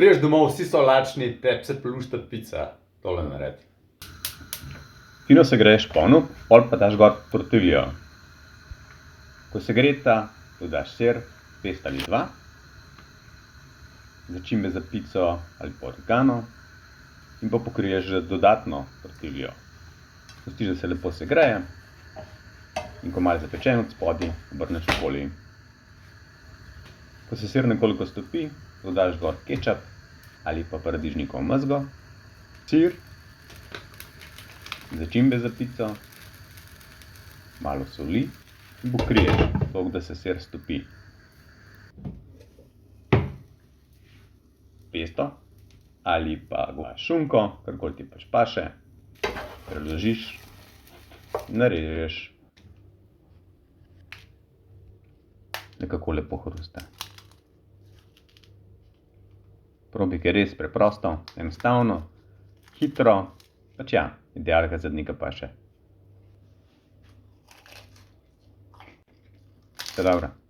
priješ domov, vsi so lačni, tebi se plušta pica, tole naredi. Fino segreješ ponuk, pol pa daš gor tortiljo. Ko segreta, dodaš sir, pest ali dva, začimbe za pico ali pa origano in pa pokriješ z dodatno tortiljo. Pustiš, da se lepo segreje in ko malo zapečen od spodaj, obrneš okoli. Ko se sir nekoliko stopi, dodaš gor kečap ali pa paradižnikovo mezgo, sir, začimbe za pico, malo soli in pokriješ, toliko da se sir stopi. Pesto ali pa šunko, karkoli ti pač paše, preložiš, narežeš. Nekako lepo hrusta. Probik je res preprosto, enostavno, hitro, pač ja, idealka za dnevnika paše. Vse dobro.